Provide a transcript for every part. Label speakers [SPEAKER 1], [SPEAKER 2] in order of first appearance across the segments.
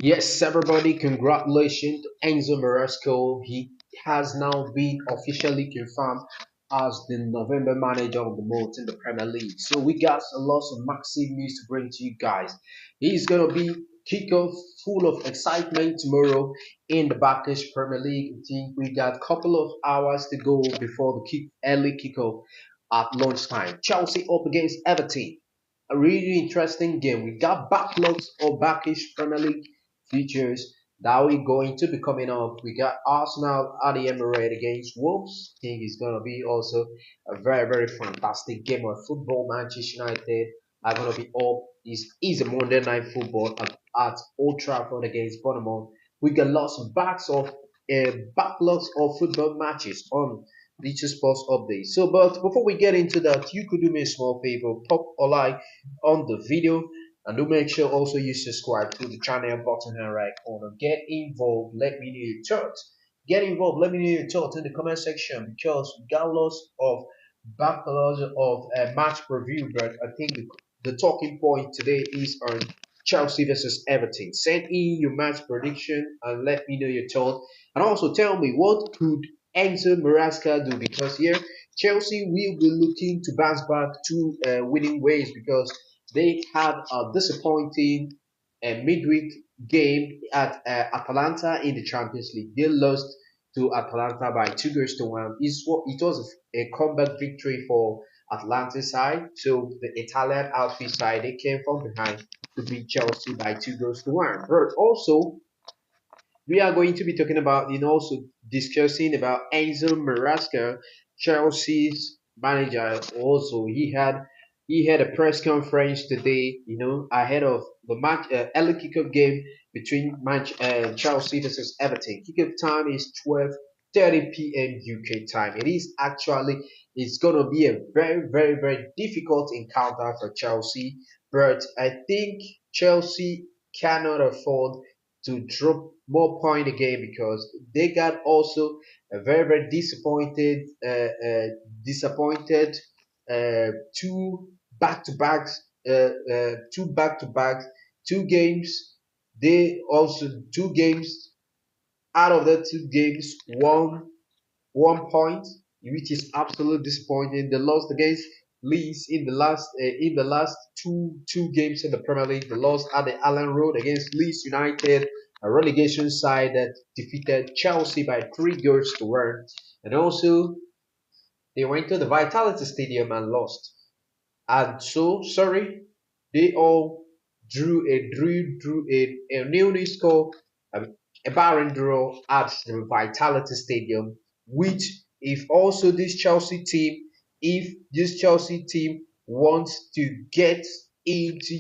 [SPEAKER 1] Yes, everybody, congratulations to Enzo Maresco. He has now been officially confirmed as the November manager of the month in the Premier League. So we got a lot of massive news to bring to you guys. He's gonna be kickoff full of excitement tomorrow in the Backish Premier League. I think we got a couple of hours to go before the early kickoff at lunchtime. Chelsea up against Everton. A really interesting game. We got backlogs of Backish Premier League features that we going to be coming up. We got Arsenal at the Emirates against Wolves. I think it's gonna be also a very fantastic game of football. Manchester United are gonna be up. Is a Monday night football at Old Trafford against Bournemouth. We got lots of backlogs of football matches on Little Sports Update. So, but before we get into that, you could do me a small favor, pop a like on the video and do make sure also you subscribe to the channel button and right corner. Get involved. Let me know your thoughts. Get involved. Let me know your thoughts in the comment section because we got lots of backlogs of match preview. But I think the talking point today is on Chelsea versus Everton. Send in your match prediction and let me know your thoughts. And also tell me what could Enzo Maresca do because here Chelsea will be looking to bounce back to winning ways because they had a disappointing midweek game at Atalanta in the Champions League. They lost to Atalanta by 2 goals to 1. It was a comeback victory for Atalanta side. So the Italian outfit side they came from behind to beat Chelsea by 2 goals to 1. But also we are going to be talking about also discussing about Enzo Maresca, Chelsea's manager. Also, he had a press conference today, ahead of the match, early kickoff game between Chelsea versus Everton. Kickoff time is 12:30 p.m. UK time. It's gonna be a very difficult encounter for Chelsea, but I think Chelsea cannot afford to drop more point again because they got also a very disappointed two back-to-backs, two back-to-backs, two games. They also 2 games out of the 2 games, one point, which is absolutely disappointing. They lost against Leeds in the last two games in the Premier League. They lost at the Allen Road against Leeds United, a relegation side that defeated Chelsea by 3 goals to 1. And also they went to the Vitality Stadium and lost. And so sorry, they all drew a nil score, a, a barren draw at the Vitality Stadium. Which, if this Chelsea team wants to get into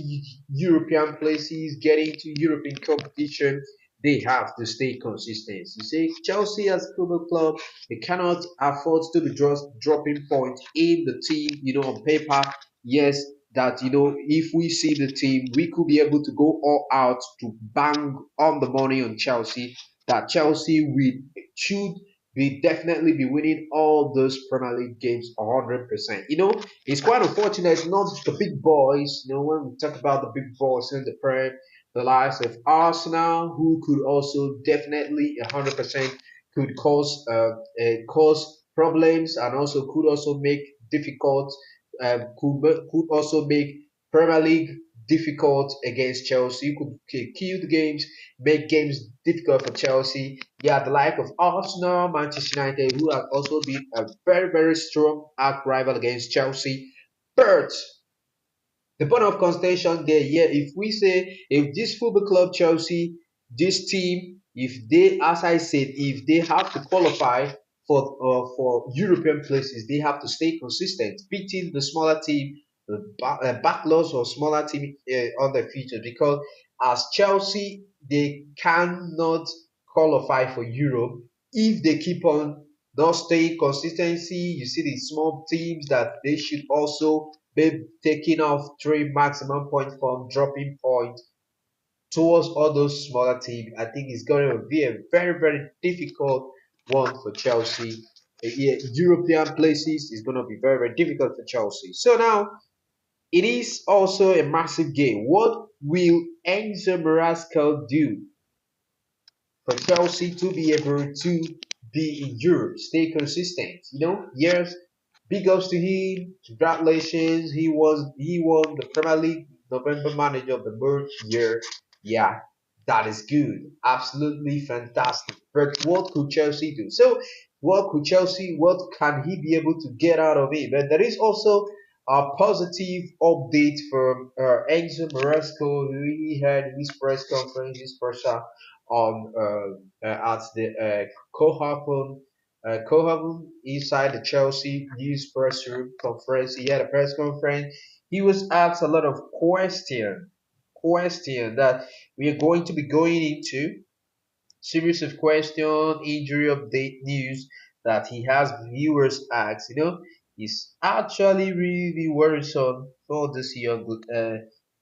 [SPEAKER 1] European places, get into European competition, they have to stay consistent. You see, Chelsea as a football club, they cannot afford to be just dropping points in the team, on paper. Yes, that if we see the team, we could be able to go all out to bang on the money on Chelsea. That Chelsea should be definitely be winning all those Premier League games 100%. It's quite unfortunate. It's not the big boys. When we talk about the big boys in the Prem, the likes of Arsenal, who could also definitely 100% could cause problems and also could also make difficult could also make Premier League difficult against Chelsea. Could kill the games, make games difficult for Chelsea. Yeah, the like of Arsenal, Manchester United, who have also been a very strong arch rival against Chelsea. But the point of contention there, yeah, if this football club Chelsea, this team, if they, as I said, if they have to qualify for European places, they have to stay consistent, beating the smaller team, the backlogs or smaller team on the future. Because as Chelsea, they cannot qualify for Europe if they keep on not staying consistency. You see these small teams that they should also be taking off 3 maximum points from dropping points towards all those smaller teams. I think it's going to be a very difficult one for Chelsea. Yeah, European places is going to be very difficult for Chelsea. So now it is also a massive game. What will Enzo Maresca do for Chelsea to be able to be in Europe, stay consistent. Yes, big ups to him. Congratulations. He won the Premier League November Manager of the Month year. Yeah, that is good. Absolutely fantastic. But what could Chelsea do? So what can he be able to get out of it? But there is also a positive update from Enzo Maresco. He had his press conference, his press on at the Cohaven inside the Chelsea news press room conference. He had a press conference. He was asked a lot of question that we are going to be going into series of question, injury update news that he has viewers ask. Is actually really worrisome for this young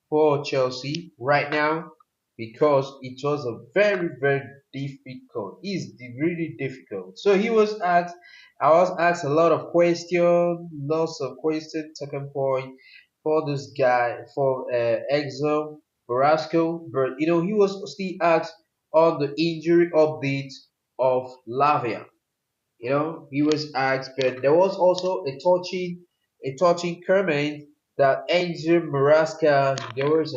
[SPEAKER 1] for Chelsea right now because it was a very very difficult. It's really difficult. So he was asked. I was asked a lot of questions, lots of questions, talking point for this guy for Exo Borasco, but he was still asked on the injury update of Lavia. He was asked, but there was also a touching comment that Enzo Marasca, there was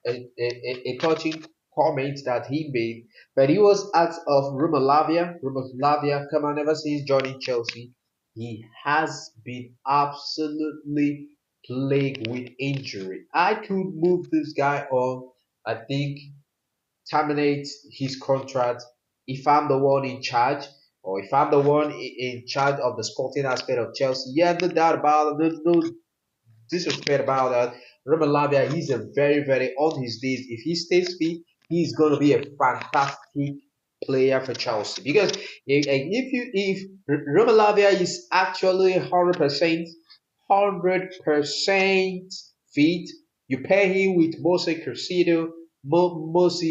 [SPEAKER 1] a touching comment that he made, but he was asked of Rumalavia. Rumalavia, come on, ever since joining Chelsea, he has been absolutely plagued with injury. I could move this guy on. I think terminate his contract if I'm the one in charge or if I'm the one in charge of the sporting aspect of Chelsea. Yeah, no doubt about it. No disrespect about that. Robert Lavia, he's a very, very on his days. If he stays fit, he's gonna be a fantastic player for Chelsea. Because if Robert Lavia is actually 100% fit, you pair him with Mosi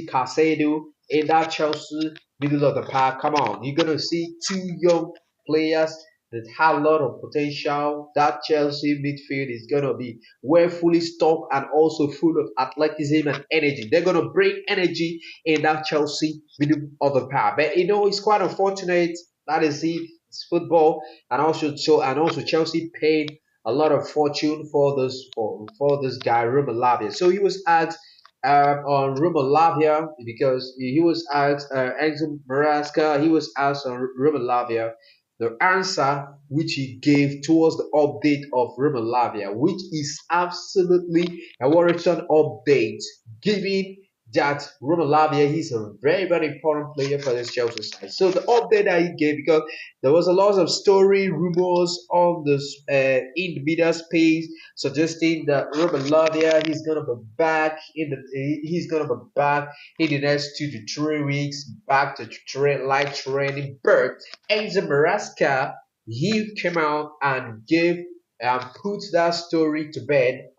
[SPEAKER 1] Caicedo in that Chelsea middle of the park. Come on, you're gonna see two young players that have a lot of potential. That Chelsea midfield is gonna be well fully stocked and also full of athleticism and energy. They're gonna bring energy in that Chelsea middle of the park. But it's quite unfortunate. That is it. It's football, and also Chelsea paid a lot of fortune for this guy Ruben Lavia. So he was asked on Ruben Lavia because he was asked Enzo Marasca. He was asked on Ruben Lavia the answer which he gave towards the update of Ruben Lavia, which is absolutely a worrisome update, given that Ruben Lavia is a very, very important player for this Chelsea side. So the update that he gave, because there was a lot of story, rumors on this in the media space suggesting that Ruben Lavia he's gonna be back in the next 2 to 3 weeks, back to light training. But Enzo Marasca, he came out and put that story to bed.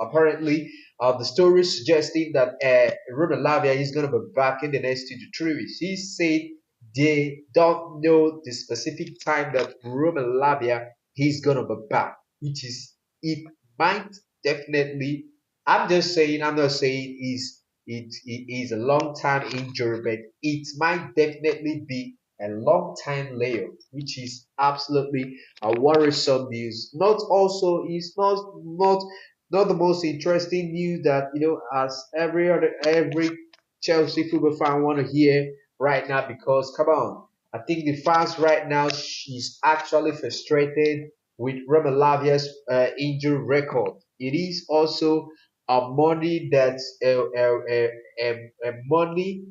[SPEAKER 1] Apparently, the story suggesting that Ruben Lavia is going to be back in the next 2 to 3 weeks. He said they don't know the specific time that Ruben Lavia he's going to be back, which is it might definitely. I'm just saying. I'm not saying it is a long time injury, but it might definitely be a long time layoff, which is absolutely a worrisome news. Not also is not the most interesting news that as every Chelsea football fan want to hear right now, because come on, I think the fans right now is actually frustrated with Remelavia's injury record. It is also a money that a money.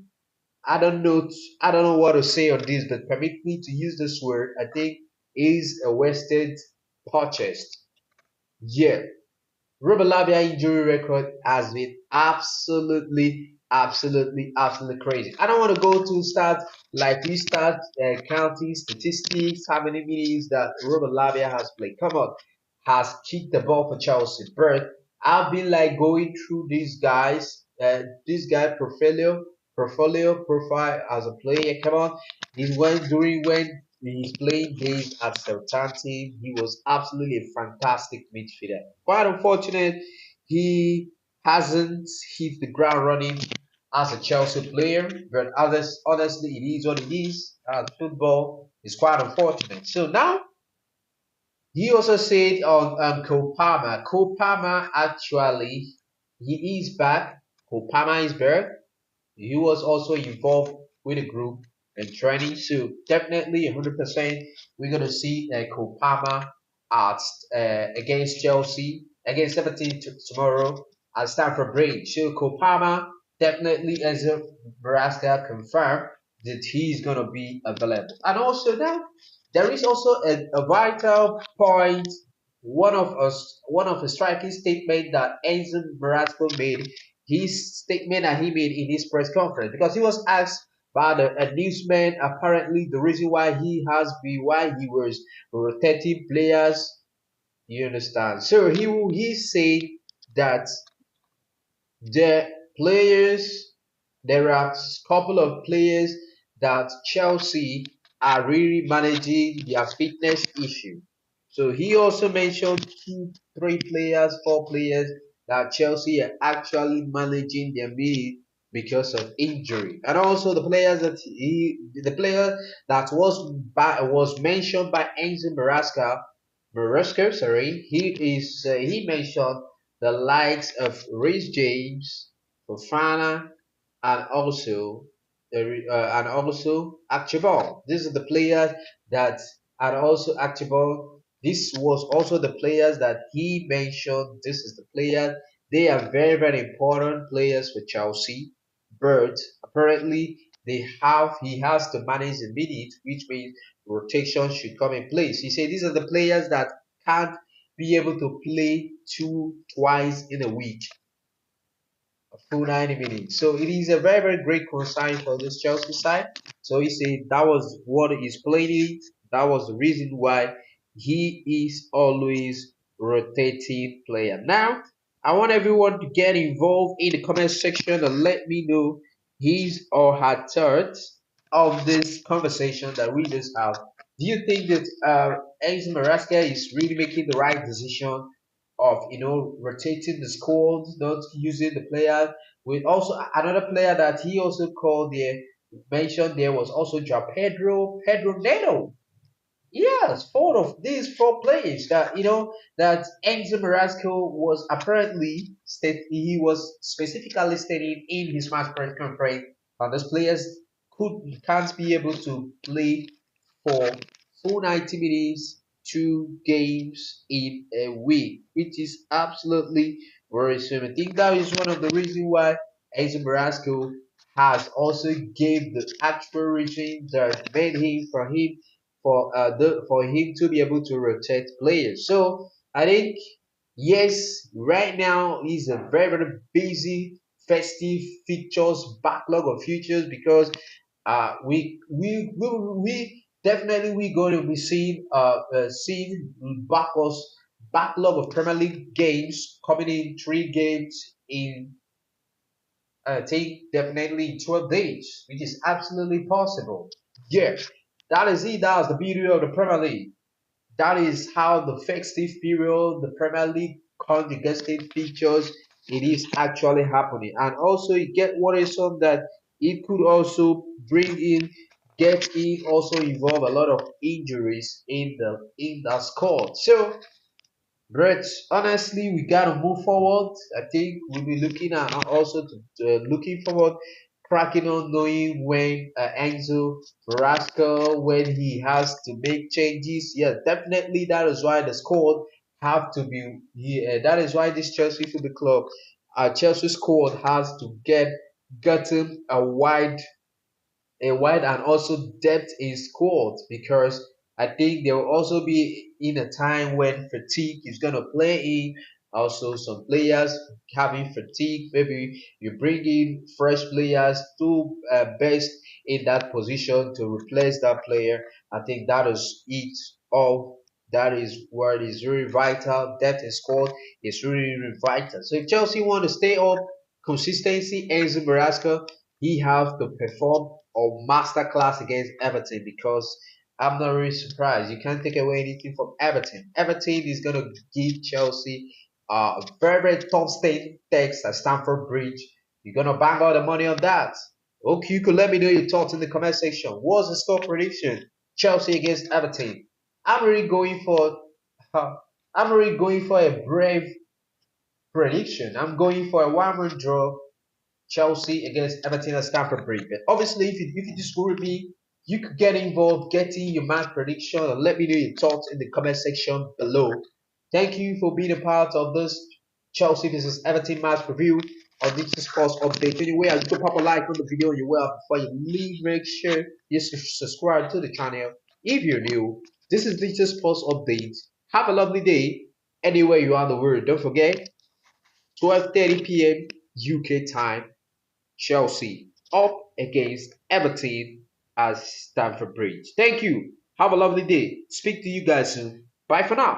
[SPEAKER 1] I don't know what to say on this, but permit me to use this word. I think is a wasted purchase. Yeah, Robert Labia injury record has been absolutely, absolutely, absolutely crazy. I don't want to go to start like we start counting statistics, how many minutes that Robert Labia has played. Come on, has kicked the ball for Chelsea. But I've been like going through these guys, this guy profile as a player. Come on, he went during when he's playing days at Southampton. He was absolutely a fantastic midfielder. Quite unfortunate, he hasn't hit the ground running as a Chelsea player, but others, honestly, it is what it is. Football is quite unfortunate. So now he also said on Kopama. Kopama actually he is back. Kopama is back. He was also involved with the group and training. So definitely 100% we're gonna see Kopama at against Chelsea against 17 tomorrow at Stamford Bridge. So Kopama definitely as a Nebraska confirmed that he's gonna be available. And also now there is also a vital point. One of the striking statement that Enzo Marasco made, his statement that he made in his press conference, because he was asked by a newsman apparently the reason why he was rotating players. You understand? So he said that the players, there are a couple of players that Chelsea are really managing their fitness issue. So he also mentioned two, three players, four players that Chelsea are actually managing their need because of injury, and also the player that was mentioned by Enzo Marasco, sorry, he mentioned the likes of Rhys James, Fofana, and also Archibald. These are the players that and also Archibald. This was also the players that he mentioned. This is the players. They are very very important players for Chelsea. But apparently he has to manage the minute, which means rotation should come in place. He said these are the players that can't be able to play twice in a week, a full 90 minutes. So it is a very, very great concern for this Chelsea side. So he said that was what he's playing. That was the reason why he is always rotating player. Now, I want everyone to get involved in the comment section and let me know his or her thoughts of this conversation that we just have. Do you think that Enzo Maresca is really making the right decision of rotating the squad, not using the player? With also another player that he also called there, mentioned there was also Pedro Neto. Yes, four of these four players that that Enzo Marasco was apparently he was specifically stating in his match press conference that these players can't be able to play for full 90 minutes, two games in a week, which is absolutely worrisome. I think that is one of the reasons why Enzo Marasco has also gave the actual reason that made him for him to be able to rotate players. So I think yes, right now is a very very busy festive fixtures backlog of futures because we definitely we going to be seeing backlog of Premier League games coming in, three games in take definitely 12 days, which is absolutely possible. Yeah, that is it. That's the beauty of the Premier League. That is how the festive period, the Premier League conjugated features, it is actually happening. And also, you get worrisome that it could also also involve a lot of injuries in the squad. So but honestly, we gotta move forward. I think we'll be looking at also looking forward, cracking on knowing when Enzo Marasco when he has to make changes. Yeah, definitely that is why the squad have to be. Yeah, that is why this Chelsea Football Club, Chelsea squad has to gotten a wide and also depth in squad because I think there will also be in a time when fatigue is going to play in. Also, some players having fatigue. Maybe you bring in fresh players to best in that position to replace that player. I think that is it. All that is what is really vital. Depth in squad is really, really vital. So if Chelsea want to stay up, consistency, Enzo Marasco he have to perform or masterclass against Everton because I'm not really surprised. You can't take away anything from Everton. Everton is going to give Chelsea a very, very tough state text at Stamford Bridge. You're gonna bang all the money on that. Okay, you could let me know your thoughts in the comment section. What's the score prediction? Chelsea against Everton. I'm really going for I'm really going for a brave prediction. I'm going for a 1-1 draw. Chelsea against Everton at Stamford Bridge. But obviously, if you disagree with me, you could get involved, getting your match prediction, and let me know your thoughts in the comment section below. Thank you for being a part of this Chelsea versus Everton match review of this sports update. Anyway, I'll just pop a like on the video you will before you leave. Make sure you subscribe to the channel if you're new. This is Digital Sports Update. Have a lovely day anywhere you are in the world. Don't forget, 12:30 p.m. UK time. Chelsea up against Everton at Stamford Bridge. Thank you. Have a lovely day. Speak to you guys soon. Bye for now.